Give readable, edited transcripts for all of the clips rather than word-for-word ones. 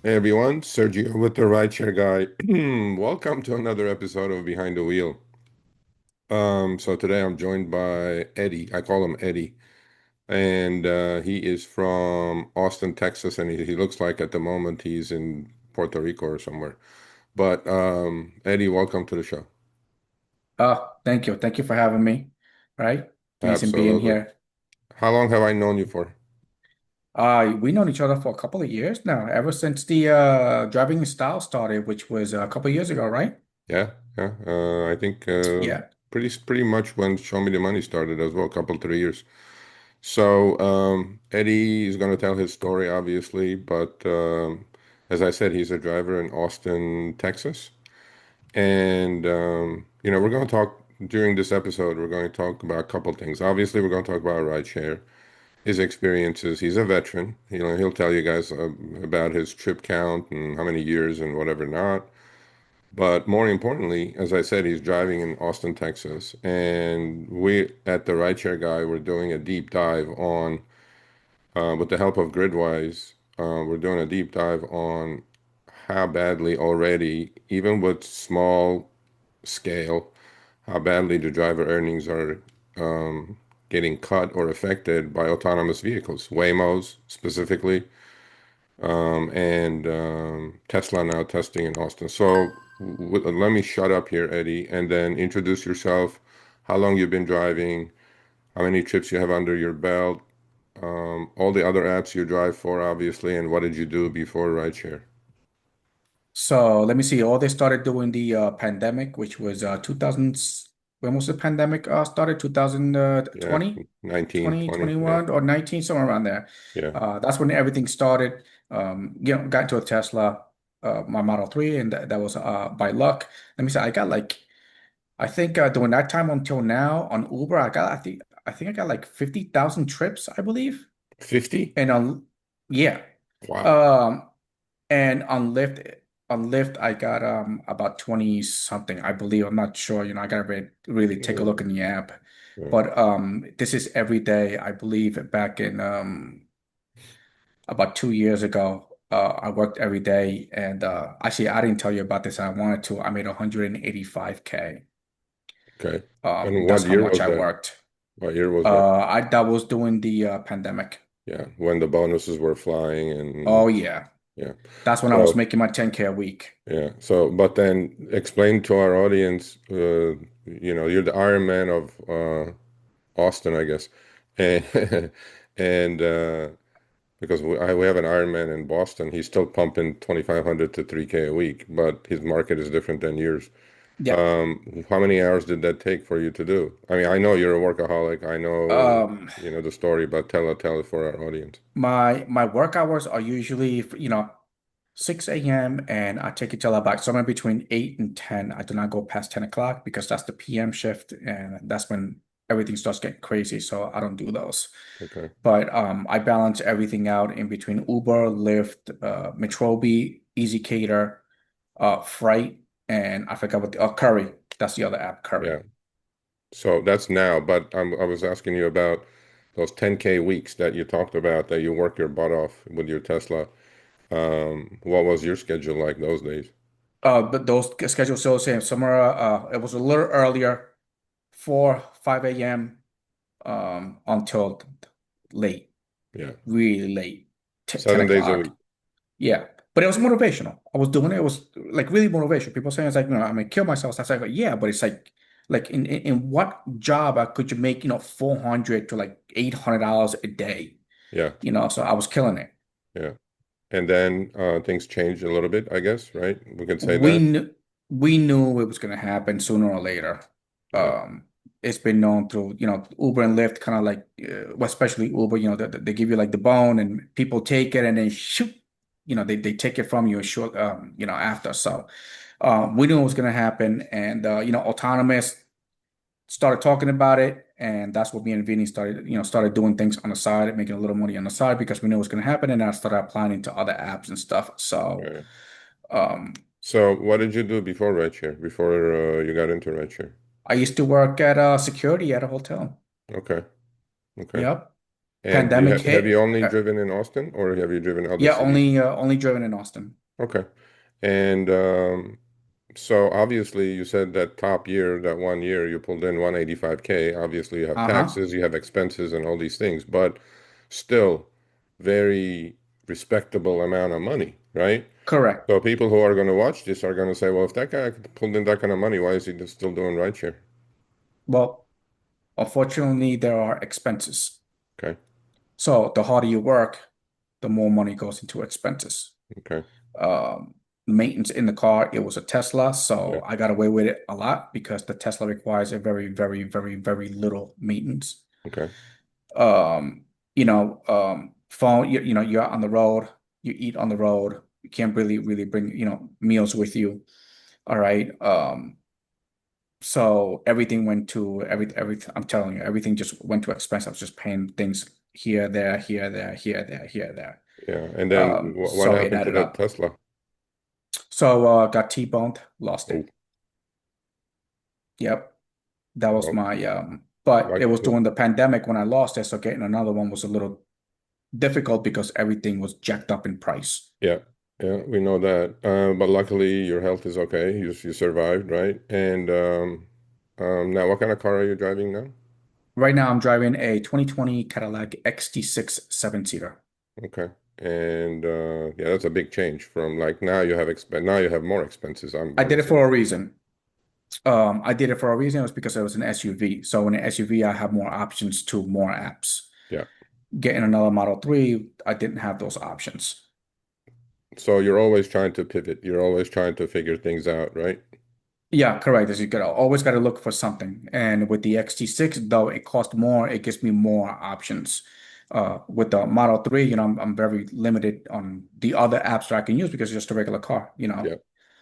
Hey everyone, Sergio with the Rideshare Guy. Welcome to another episode of Behind the Wheel. So today I'm joined by Eddie. I call him Eddie, and he is from Austin, Texas, and he looks like at the moment he's in Puerto Rico or somewhere. But Eddie, welcome to the show. Thank you. Thank you for having me. Right? Nice in being Absolutely. here. How long have I known you for? We've known each other for a couple of years now, ever since the driving style started, which was a couple of years ago, right? Yeah, yeah. I think Yeah. pretty much when Show Me the Money started as well, a couple 3 years. So Eddie is going to tell his story, obviously, but as I said, he's a driver in Austin, Texas, and we're going to talk during this episode. We're going to talk about a couple things. Obviously, we're going to talk about rideshare, his experiences. He's a veteran. He'll tell you guys about his trip count and how many years and whatever not. But more importantly, as I said, he's driving in Austin, Texas, and we at the Rideshare Guy, we're doing a deep dive on with the help of Gridwise, we're doing a deep dive on how badly already, even with small scale, how badly the driver earnings are getting cut or affected by autonomous vehicles, Waymos specifically, and Tesla now testing in Austin. So let me shut up here, Eddie, and then introduce yourself, how long you've been driving, how many trips you have under your belt, all the other apps you drive for, obviously, and what did you do before rideshare? So let me see. All they started doing the pandemic, which was 2000s. When was the pandemic started? Yeah, 2020, 19, 20, 20. Yeah, 21, or 19, somewhere around there. yeah. That's when everything started. Got into a Tesla, my Model 3, and that was by luck. Let me say, I think during that time until now on Uber, I think I got like 50,000 trips, I believe. 50? And on yeah. Wow. Um and on Lyft I got about 20 something, I believe. I'm not sure, I gotta really take a look in Yeah, the app. yeah. But this is every day, I believe back in about 2 years ago. I worked every day, and actually I didn't tell you about this. I wanted to. I made 185K. Okay. And That's what how year much was I that? worked. What year was that? I that was during the pandemic. Yeah, when the bonuses were flying and Oh yeah, yeah. that's when I was So, making my 10K a week. yeah. So, but then explain to our audience, you're the Iron Man of Austin, I guess. And and because we have an Iron Man in Boston, he's still pumping 2,500 to 3K a week, but his market is different than yours. Yeah. How many hours did that take for you to do? I mean, I know you're a workaholic. I know, Um, the story, but tell it for our audience. my work hours are usually 6 a.m. and I take it till about somewhere between 8 and 10. I do not go past 10 o'clock because that's the PM shift, and that's when everything starts getting crazy. So I don't do those. Okay. But I balance everything out in between Uber, Lyft, Metrobi, Easy Cater, Freight, and I forgot what Curry. That's the other app, Curry. Yeah. So that's now, but I was asking you about those 10K weeks that you talked about that you work your butt off with your Tesla. What was your schedule like those days? But those schedules still the same. Somewhere it was a little earlier, 4, 5 a.m. Until late, Yeah. really late, 10 7 days a week. o'clock. Yeah. But it was motivational. I was doing it. It was like really motivational. People saying it's like, I'm gonna kill myself. I like, yeah, but it's like in what job could you make, 400 to like $800 a day, Yeah. so I was killing it. Yeah. And then things changed a little bit, I guess, right? We could say We that. knew we knew it was gonna happen sooner or later. Yeah. Um, it's been known through, Uber and Lyft, kind of like, well, especially Uber, they give you like the bone, and people take it and then shoot, they take it from you short, after. So, we knew it was gonna happen, and autonomous started talking about it, and that's what me and Vinny started doing things on the side, making a little money on the side because we knew it was gonna happen, and I started applying into other apps and stuff. So. Right. Um, So what did you do before rideshare, before you got into rideshare? I used to work at security at a hotel. Okay. Okay. Yep. And Pandemic have you hit. only driven in Austin, or have you driven other Yeah, cities? only driven in Austin. Okay. And so obviously you said that top year, that 1 year, you pulled in 185K. Obviously you have Uh-huh. taxes, you have expenses and all these things, but still very respectable amount of money, right? Correct. So people who are going to watch this are going to say, well, if that guy pulled in that kind of money, why is he still doing rideshare? Well, unfortunately, there are expenses. Okay. So the harder you work, the more money goes into expenses. Okay. Um, Maintenance in the car, it was a Tesla, Yeah. so I got away with it a lot because the Tesla requires a very, very, very, very little maintenance. Okay. Um, Phone, you're out on the road, you eat on the road, you can't really bring, meals with you. All right. So everything went to I'm telling you, everything just went to expense. I was just paying things here, there, here, there, here, there, here, there. Yeah. And then what So it happened to added that up. Tesla? So got T-boned, lost Oh, it. Yep. That was well, my but it like, was during the pandemic when I lost it, so getting another one was a little difficult because everything was jacked up in price. yeah. Yeah, we know that. But luckily your health is okay. You survived, right? And now what kind of car are you driving now? Right now I'm driving a 2020 Cadillac XT6 seven-seater. Okay. And yeah, that's a big change from like now you have more expenses, I I'm did it for assuming. a reason. I did it for a reason. It was because it was an SUV. So in an SUV, I have more options to more apps. Yeah. Getting another Model 3, I didn't have those options. So you're always trying to pivot. You're always trying to figure things out, right? Yeah, correct. As you got always got to look for something. And with the XT6, though it costs more, it gives me more options. With the Model 3, I'm very limited on the other apps that I can use because it's just a regular car. Yeah.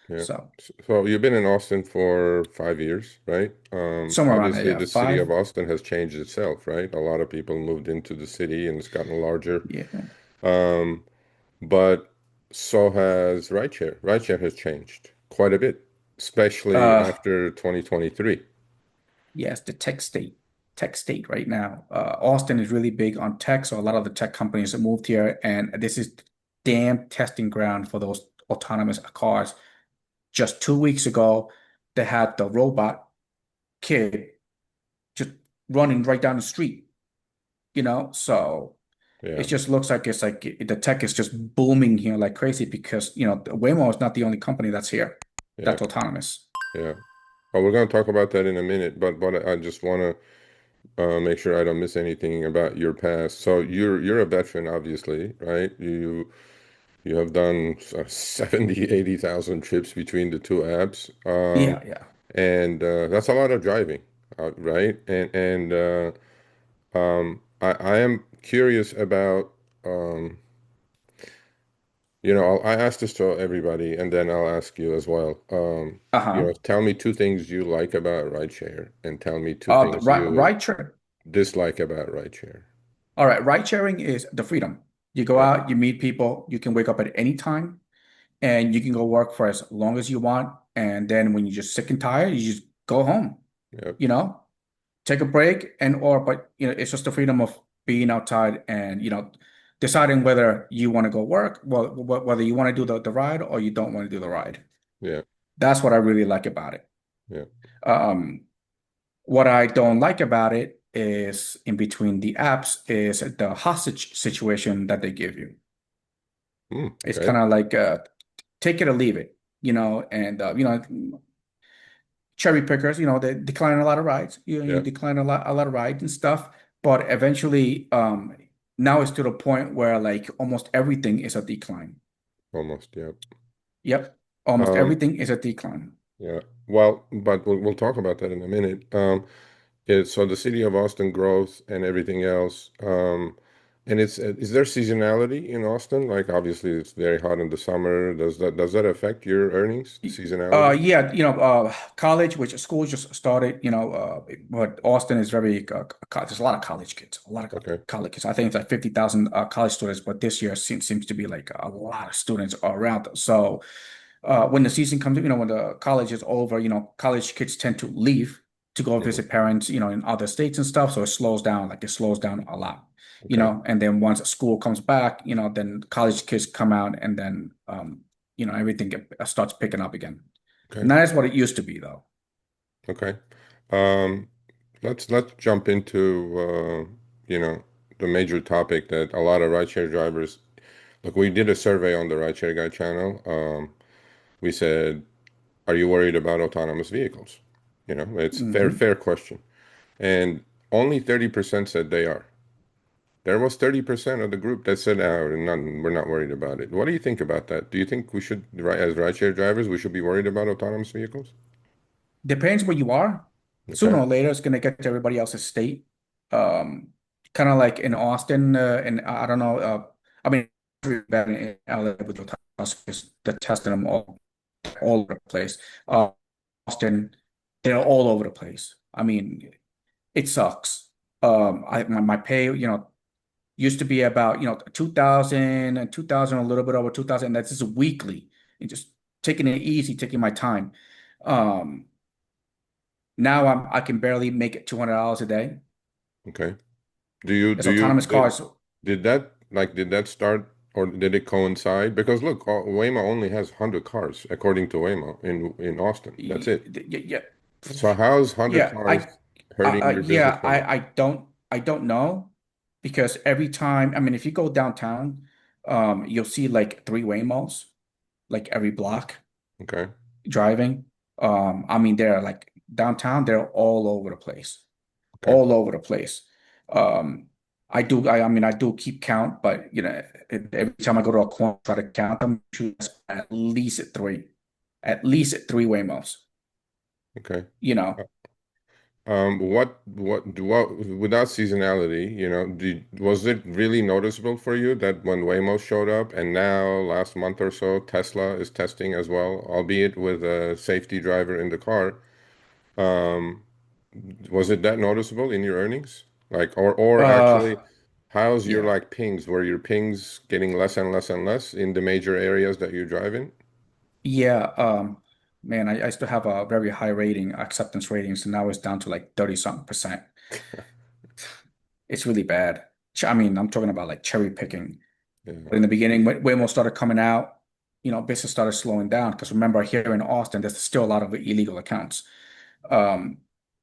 Yeah. So So you've been in Austin for 5 years, right? somewhere around there, Obviously yeah. the city of 5. Austin has changed itself, right? A lot of people moved into the city and it's gotten larger. Yeah. Um, but so has rideshare. Rideshare has changed quite a bit, especially Uh, after 2023. yes, the tech state right now. Austin is really big on tech, so a lot of the tech companies have moved here, and this is damn testing ground for those autonomous cars. Just 2 weeks ago, they had the robot kid just running right down the street, So it Yeah. just looks like it's like the tech is just booming here like crazy because, Waymo is not the only company that's here Yeah. that's autonomous. Yeah. Well, we're going to talk about that in a minute, but I just want to make sure I don't miss anything about your past. So you're a veteran, obviously, right? You have done 70, 80,000 trips between the two apps, Yeah, yeah. and that's a lot of driving, right? And I am curious about I ask this to everybody, and then I'll ask you as well. Uh-huh. Tell me two things you like about rideshare, and tell me two The things you ride share. dislike about rideshare. All right, ride sharing is the freedom. You go Yeah, out, you meet people, you can wake up at any time, and you can go work for as long as you want. And then when you're just sick and tired, you just go home, yeah, you know, take a break but it's just the freedom of being outside and, deciding whether you want to go work, well, whether you want to do the ride or you don't want to do the ride. yeah, That's what I really like about it. yeah. Um, what I don't like about it is in between the apps is the hostage situation that they give you. It's Okay. kind of like take it or leave it, and cherry pickers, they decline a lot of rides. You Yeah, decline a lot of rides and stuff, but eventually, now it's to the point where like almost everything is a decline. almost. Yeah. Yep, almost Um, everything is a decline. yeah. Well, but we'll talk about that in a minute. So the city of Austin growth and everything else. And is there seasonality in Austin? Like obviously it's very hot in the summer. Does that affect your earnings, the seasonality? Yeah, college, which school just started, but Austin is very, there's a lot of college kids, a lot of Okay. college kids. I think it's like 50,000 college students, but this year seems to be like a lot of students around. So, when the season comes, when the college is over, college kids tend to leave. to go Hmm. visit parents, in other states and stuff. So it slows down a lot, Okay. and then once school comes back, then college kids come out and then, everything starts picking up again. Okay. Not as what it used to be though. Okay. Um, let's jump into the major topic that a lot of rideshare drivers look. We did a survey on the Rideshare Guy channel. We said, "Are you worried about autonomous vehicles?" It's a Hmm. fair question, and only 30% said they are. There was 30% of the group that said, "Oh, none, we're not worried about it." What do you think about that? Do you think we should, as rideshare drivers, we should be worried about autonomous vehicles? Depends where you are. Sooner Okay. or later, it's gonna get to everybody else's state. Um, Kind of like in Austin, and I don't know. I mean, it's really bad in LA with the testing they're testing them all over the place. Austin, they're all over the place. I mean, it sucks. My pay, used to be about 2,000 and 2,000, a little bit over 2,000. That's just weekly, and just taking it easy, taking my time. Um, Now I can barely make it $200 a day. Okay. Do you It's do you autonomous cars. did that start or did it coincide? Because look, Waymo only has 100 cars according to Waymo in Austin. That's it. Yeah, So how's 100 yeah. cars hurting your business Yeah. so much? I don't know because every time, I mean, if you go downtown, you'll see like three Waymos, like every block Okay. driving. I mean, they're like downtown. They're all over the place, Okay. all over the place. Um, I mean, I do keep count, but every time I go to a corner, try to count them, choose at least at three Waymos. Okay. You know, What without seasonality, was it really noticeable for you that when Waymo showed up and now last month or so Tesla is testing as well, albeit with a safety driver in the car? Um, was it that noticeable in your earnings? Like, or uh, actually, how's your yeah, like pings? Were your pings getting less and less and less in the major areas that you drive in? yeah. Man, I used to have a very high rating, acceptance rating, so now it's down to like 30 something percent. It's really bad. I mean, I'm talking about like cherry picking. Yeah. But in the beginning, when Waymo started coming out, business started slowing down because remember here in Austin, there's still a lot of illegal accounts. Um,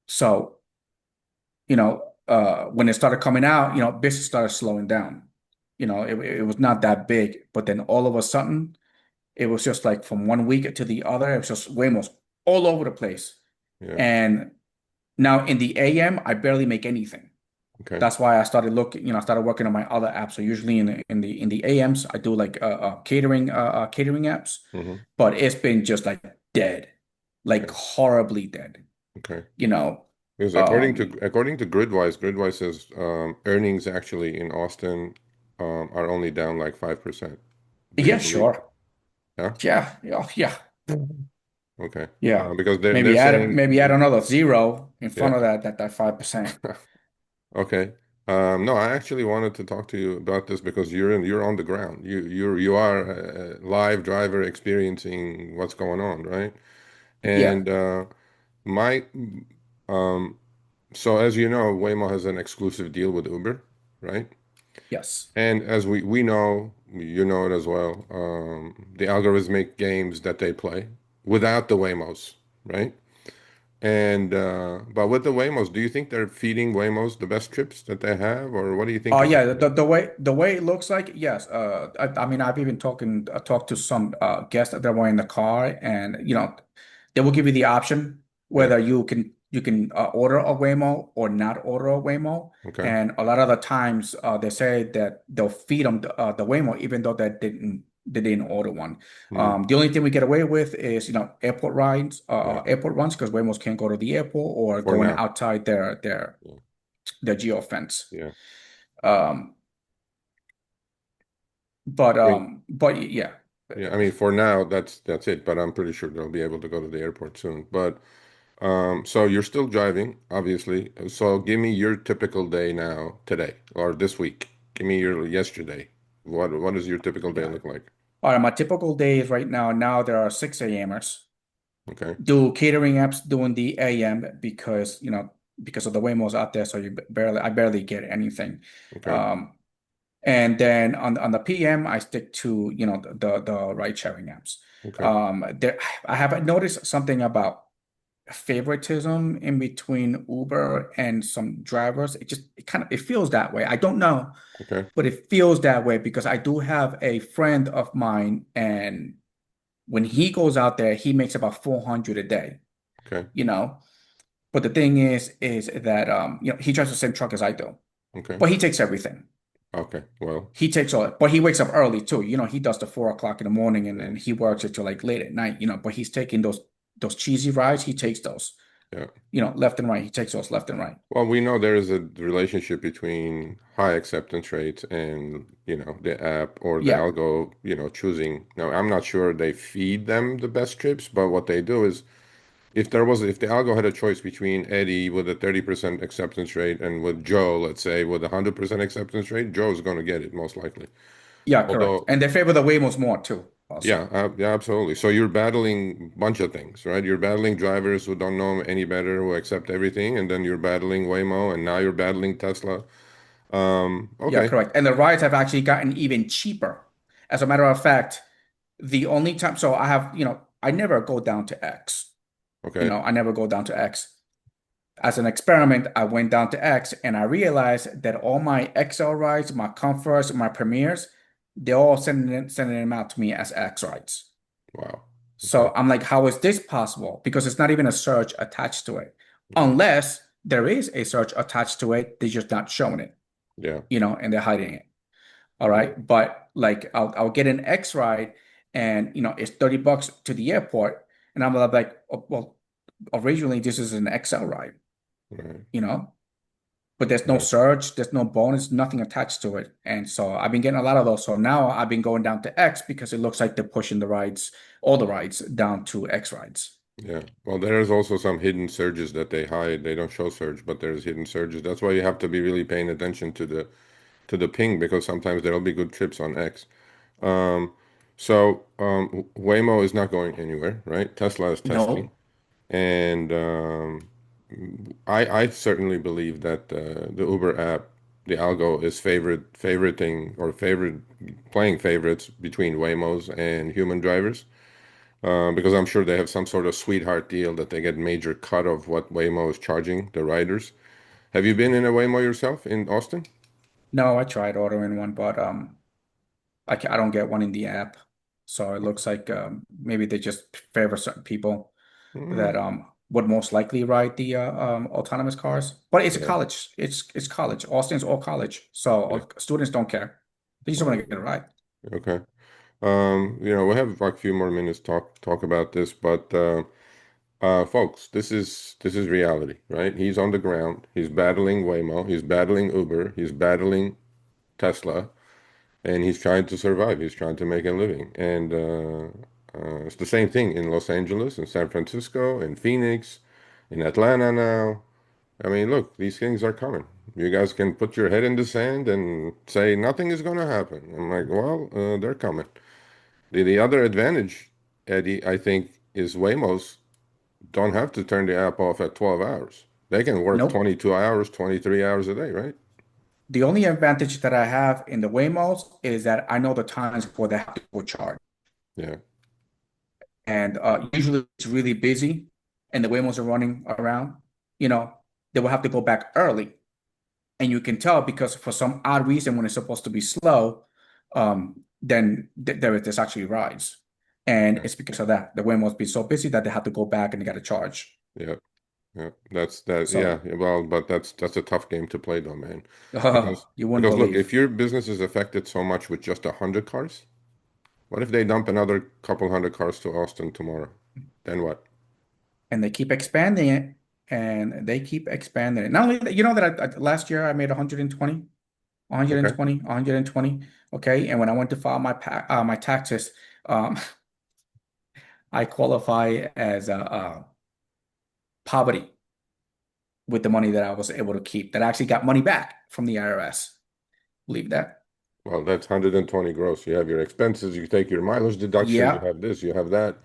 so when it started coming out, business started slowing down. It was not that big, but then all of a sudden, it was just like from one week to the other, it was just Waymo's all over the place. Yeah. And now in the AM, I barely make anything. Okay. That's why I started looking, I started working on my other apps. So usually in the AMs, I do like catering apps, Hmm. but it's been just like dead, like Okay. horribly dead. Okay. You know, Because um, according to Gridwise says earnings actually in Austin are only down like 5%. Do you yeah, believe? sure, Yeah. yeah, yeah, yeah, Okay. yeah. Because they're Maybe add saying another zero in yeah. front of that 5%. Okay. No, I actually wanted to talk to you about this because you're on the ground. You are a live driver experiencing what's going on, right? Yeah, And my um so as you know, Waymo has an exclusive deal with Uber, right? yes. And as we know, you know it as well, the algorithmic games that they play without the Waymos, right? And but with the Waymos, do you think they're feeding Waymos the best trips that they have, or what do you think Oh about yeah, that? the way it looks like, yes. I mean, I've even talked to some guests that were in the car, and they will give you the option Yeah. whether you can order a Waymo or not order a Waymo. Okay. And a lot of the times, they say that they'll feed them the Waymo even though they didn't order one. Hmm. The only thing we get away with is airport rides, Yeah. airport runs because Waymos can't go to the airport or For going now. outside Yeah. their geo fence. Yeah. Um, But I mean, yeah. yeah. I mean, for now, that's it. But I'm pretty sure they'll be able to go to the airport soon. But so you're still driving, obviously. So give me your typical day now, today, or this week. Give me your yesterday. What does your typical day Yeah. look like? All right, my typical days right now there are 6 a.m.ers. Okay. do catering apps during the AM because because of the Waymos out there, so I barely get anything. Okay. Um, and then on the PM, I stick to the ride sharing apps. Okay. There I have noticed something about favoritism in between Uber and some drivers. It feels that way. I don't know, Okay. but it feels that way because I do have a friend of mine, and when he goes out there, he makes about 400 a day, Okay. you know. But the thing is that he drives the same truck as I do, Okay. but he takes everything. Okay. Well, He takes all, but he wakes up early too. He does the 4 o'clock in the morning, and yeah. then he works it till like late at night. But he's taking those cheesy rides. He takes those, Yeah. left and right. He takes those left and right. Well, we know there is a relationship between high acceptance rates and, the app or the Yeah, algo, choosing. Now, I'm not sure they feed them the best trips, but what they do is if the algo had a choice between Eddie with a 30% acceptance rate and with Joe, let's say with a 100% acceptance rate, Joe's going to get it most likely. yeah, correct. Although, And they favor the Waymos more too, yeah, also. yeah, absolutely. So you're battling a bunch of things, right? You're battling drivers who don't know any better, who accept everything, and then you're battling Waymo, and now you're battling Tesla. Yeah, Okay, correct. And the rides have actually gotten even cheaper. As a matter of fact, the only time, so I never go down to X. okay, I never go down to X. As an experiment, I went down to X and I realized that all my XL rides, my comforts, my premieres, they're all sending them out to me as X rides. wow, okay, So I'm like, how is this possible? Because it's not even a search attached to it. Unless there is a search attached to it, they're just not showing it, yeah, and they're hiding it. All yeah, right. But like I'll get an X ride and it's $30 to the airport. And I'm like, oh, well, originally this is an XL ride, right, you know? But there's no yeah, surge, there's no bonus, nothing attached to it. And so I've been getting a lot of those. So now I've been going down to X because it looks like they're pushing all the rides down to X rides. yeah. Well, there's also some hidden surges that they hide. They don't show surge, but there's hidden surges. That's why you have to be really paying attention to the ping because sometimes there'll be good trips on X. Um, Waymo is not going anywhere, right? Tesla is testing. No, And I certainly believe that the Uber app, the algo is favoriting or playing favorites between Waymos and human drivers because I'm sure they have some sort of sweetheart deal that they get major cut of what Waymo is charging the riders. Have you been in a Waymo yourself in Austin? no, I tried ordering one, but I don't get one in the app. So it looks like maybe they just favor certain people that Mm, would most likely ride the autonomous cars. But it's a yeah, college. It's college. Austin's all college. So yeah. students don't care. They just want Well, to get a ride. okay. We have like a few more minutes talk about this, but folks, this is reality, right? He's on the ground. He's battling Waymo. He's battling Uber. He's battling Tesla, and he's trying to survive. He's trying to make a living. And it's the same thing in Los Angeles, in San Francisco, in Phoenix, in Atlanta now. I mean, look, these things are coming. You guys can put your head in the sand and say nothing is going to happen. I'm like, well, they're coming. The other advantage, Eddie, I think, is Waymo's don't have to turn the app off at 12 hours. They can work Nope. 22 hours, 23 hours a day, right? The only advantage that I have in the Waymos is that I know the times where they have to go charge. Yeah, And usually it's really busy and the Waymos are running around, they will have to go back early. And you can tell because for some odd reason, when it's supposed to be slow, then there's actually rides. And yeah, it's because of that. The Waymos be so busy that they have to go back and they got to charge. yeah, yeah. That's that. Yeah, So, yeah, well, but that's a tough game to play, though, man. Because you wouldn't because look, believe. if your business is affected so much with just 100 cars, what if they dump another couple hundred cars to Austin tomorrow? Then what? And they keep expanding it and they keep expanding it. Not only that, that last year I made 120, Okay. 120, 120. Okay. And when I went to file my taxes, um, I qualify as poverty with the money that I was able to keep, that I actually got money back from the IRS. Believe that? Well, that's 120 gross. You have your expenses, you take your mileage deduction, you Yeah. have this, you have that.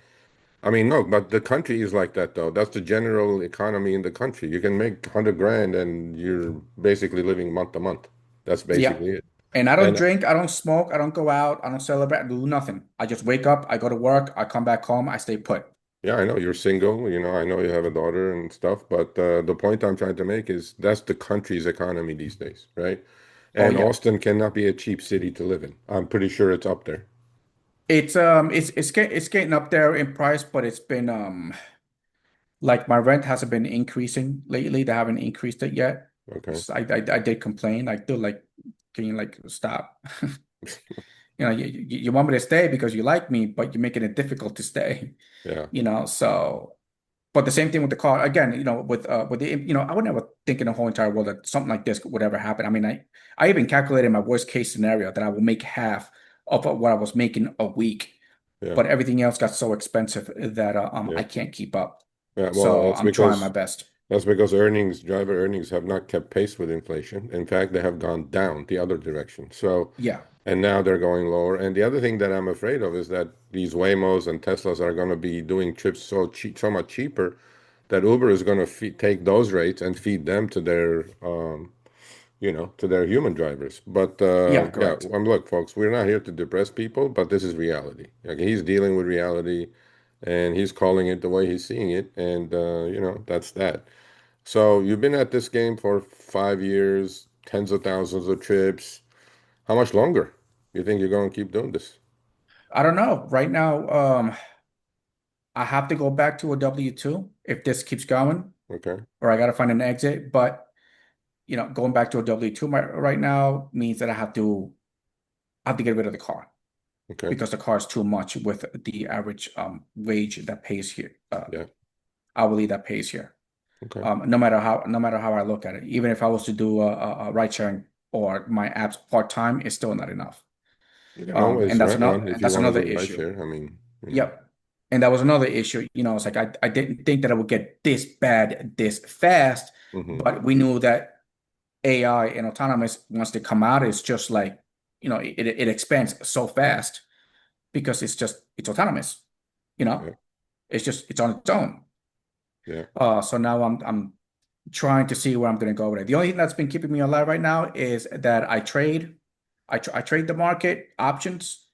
I mean, no, but the country is like that though. That's the general economy in the country. You can make 100 grand and you're basically living month to month. That's Yeah. basically it. And I don't And drink, I don't smoke, I don't go out, I don't celebrate, I do nothing. I just wake up, I go to work, I come back home, I stay put. yeah, I know you're single, I know you have a daughter and stuff, but the point I'm trying to make is that's the country's economy these days, right? Oh And yeah. Austin cannot be a cheap city to live in. I'm pretty sure it's up there. It's getting up there in price, but it's been like my rent hasn't been increasing lately. They haven't increased it yet. Okay. So I did complain. I do like, can you like stop? You want me to stay because you like me, but you're making it difficult to stay. Yeah. So but the same thing with the car. Again, with the I would never think in the whole entire world that something like this would ever happen. I mean, I even calculated my worst case scenario that I will make half of what I was making a week, Yeah. but everything else got so expensive that Yeah. I can't keep up. Yeah. Well, So I'm trying my best. that's because driver earnings have not kept pace with inflation. In fact, they have gone down the other direction. So, Yeah, and now they're going lower. And the other thing that I'm afraid of is that these Waymos and Teslas are going to be doing trips so cheap, so much cheaper that Uber is going to take those rates and feed them to their human drivers. But yeah, yeah, correct. look, folks, we're not here to depress people, but this is reality. Like he's dealing with reality, and he's calling it the way he's seeing it, and that's that. So you've been at this game for 5 years, tens of thousands of trips. How much longer you think you're going to keep doing this? I don't know. Right now, I have to go back to a W-2 if this keeps going, Okay, or I got to find an exit. But going back to a W-2 right now means that I have to get rid of the car okay, because the car is too much with the average wage that pays here, yeah, hourly that pays here. okay. No matter how I look at it, even if I was to do a ride sharing or my apps part time, it's still not enough. You can always And that's rent another one if you that's want to another do issue. rideshare. I mean. Yep. And that was another issue. It's like I didn't think that it would get this bad this fast, Hmm. but we knew that AI and autonomous, once they come out, it's just like, it expands so fast because it's autonomous, you know, Yeah, it's on its own. yeah. So now I'm trying to see where I'm going to go with it. The only thing that's been keeping me alive right now is that I trade the market options,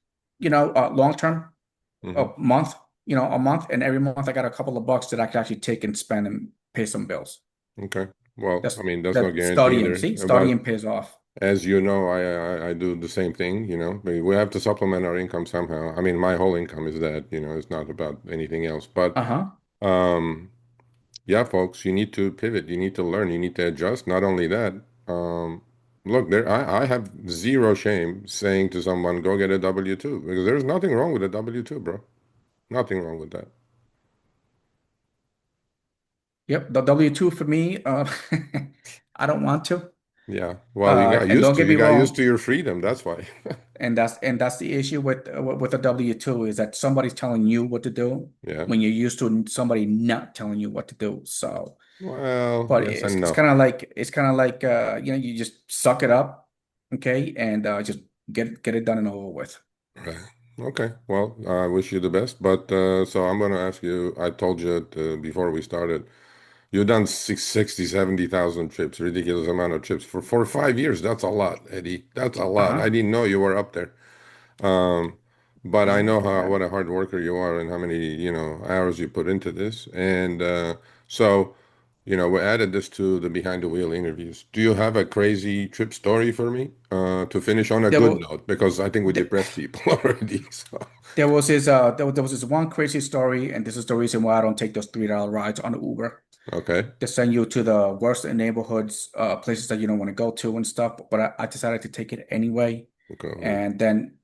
long term, a Hmm. month, a month, and every month I got a couple of bucks that I can actually take and spend and pay some bills. Okay. Well, That's I mean, that's no that guarantee studying. either. See, But studying pays off. as you know, I do the same thing, we have to supplement our income somehow. I mean, my whole income is that, it's not about anything else. But Uh-huh. um, yeah, folks, you need to pivot. You need to learn. You need to adjust. Not only that, um, look, I have zero shame saying to someone, go get a W-2 because there's nothing wrong with a W-2, bro. Nothing wrong with that. Yep, the W-2 for me, I don't want to. Yeah. Well, you got And used don't to. get You me got used wrong, to your freedom. That's why. and that's the issue with a W-2 is that somebody's telling you what to do Yeah. when you're used to somebody not telling you what to do. So, Well, but yes it's and it's no. kind of like you just suck it up, okay, and just get it done and over with. Right. Okay. Well, I wish you the best. But so I'm going to ask you, I told you before we started, you've done 70,000 trips, ridiculous amount of trips for 5 years. That's a lot, Eddie. That's a lot. I Uh-huh. didn't know you were up there. Um, but I Yeah, know yeah. what a hard worker you are and how many, hours you put into this. And so, we added this to the behind the wheel interviews. Do you have a crazy trip story for me to finish on a There good will note? Because I think we there, depressed people already. So, there was this one crazy story, and this is the reason why I don't take those $3 rides on Uber. okay, They send you to the worst neighborhoods, places that you don't want to go to and stuff. But I decided to take it anyway. go ahead. And then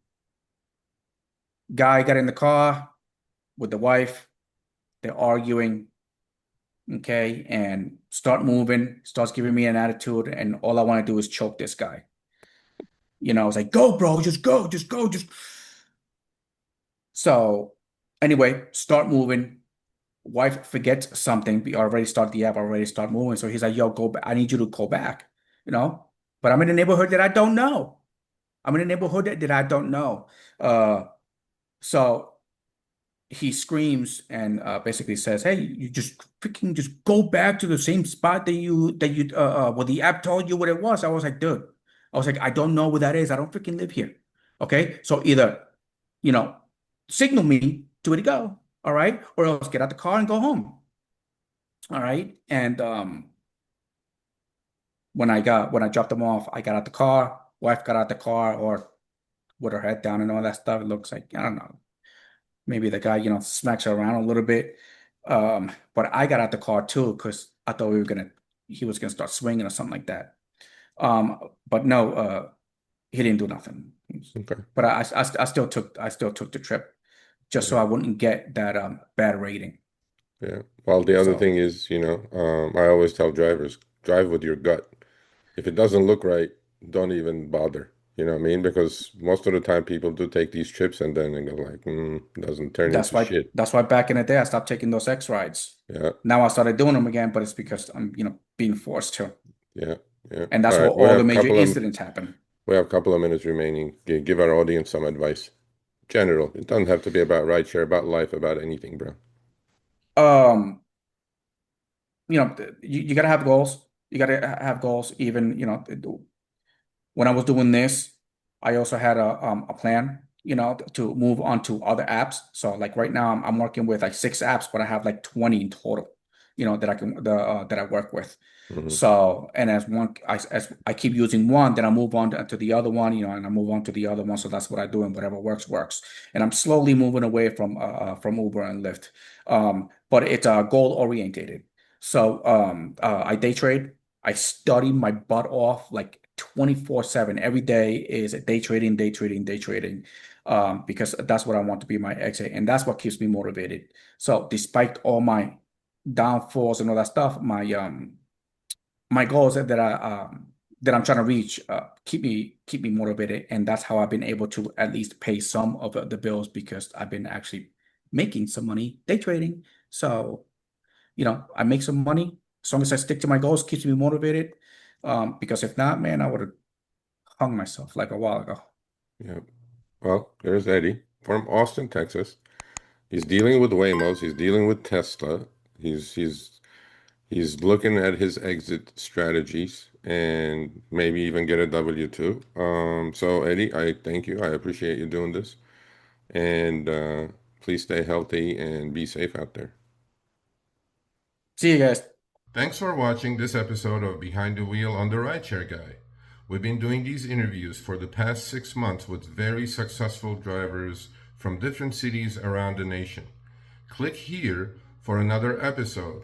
guy got in the car with the wife. They're arguing, okay, and start moving, starts giving me an attitude, and all I want to do is choke this guy. I was like, go, bro, just go, just go, just. So anyway, start moving. Wife forgets something. We already start the app, already start moving. So he's like, yo, go back. I need you to go back, you know? But I'm in a neighborhood that I don't know. I'm in a neighborhood that I don't know. Uh, so he screams and basically says, "Hey, you just freaking just go back to the same spot what the app told you what it was." I was like, dude, I was like, I don't know what that is. I don't freaking live here. Okay, so either you know, signal me to where to go, all right, or else get out the car and go home, all right. And when I dropped them off, I got out the car. Wife got out the car, or with her head down and all that stuff. It looks like I don't know. Maybe the guy, smacks her around a little bit. But I got out the car too because I thought he was gonna start swinging or something like that. But no, he didn't do nothing. Okay. But I still took the trip just so Yeah. I wouldn't get that bad rating. Yeah. Well, the other So thing is, I always tell drivers, drive with your gut. If it doesn't look right, don't even bother. You know what I mean? Because most of the time people do take these trips and then they go like, doesn't turn that's into why shit. that's why back in the day I stopped taking those X rides. Yeah. Now I started doing them again, but it's because I'm, being forced to. Yeah. Yeah. And All that's where right. We all have the a major couple of incidents happen. we have a couple of minutes remaining. Give our audience some advice. General. It doesn't have to be about rideshare, about life, about anything, bro. Um, you gotta have goals. You gotta have goals. Even, when I was doing this, I also had a plan, to move on to other apps. So like right now, I'm working with like 6 apps, but I have like 20 in total, that I work with. Hmm. So, and as I keep using one, then I move on to the other one, and I move on to the other one. So that's what I do, and whatever works works. And I'm slowly moving away from Uber and Lyft. But it's goal orientated. So I day trade. I study my butt off like 24/7. Every day is day trading, day trading, day trading. Because that's what I want to be my exit. And that's what keeps me motivated. So despite all my downfalls and all that stuff, my goals that I'm trying to reach keep me motivated. And that's how I've been able to at least pay some of the bills because I've been actually making some money day trading. So, I make some money. As long as I stick to my goals, keeps me motivated. Because if not, man, I would have hung myself like a while ago. Yeah. Well, there's Eddie from Austin, Texas. He's dealing with Waymos. He's dealing with Tesla. He's looking at his exit strategies and maybe even get a W-2. So Eddie, I thank you. I appreciate you doing this. And please stay healthy and be safe out there. See you guys. Thanks for watching this episode of Behind the Wheel on the Rideshare Guy. We've been doing these interviews for the past 6 months with very successful drivers from different cities around the nation. Click here for another episode.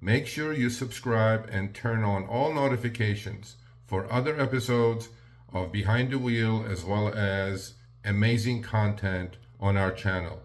Make sure you subscribe and turn on all notifications for other episodes of Behind the Wheel as well as amazing content on our channel.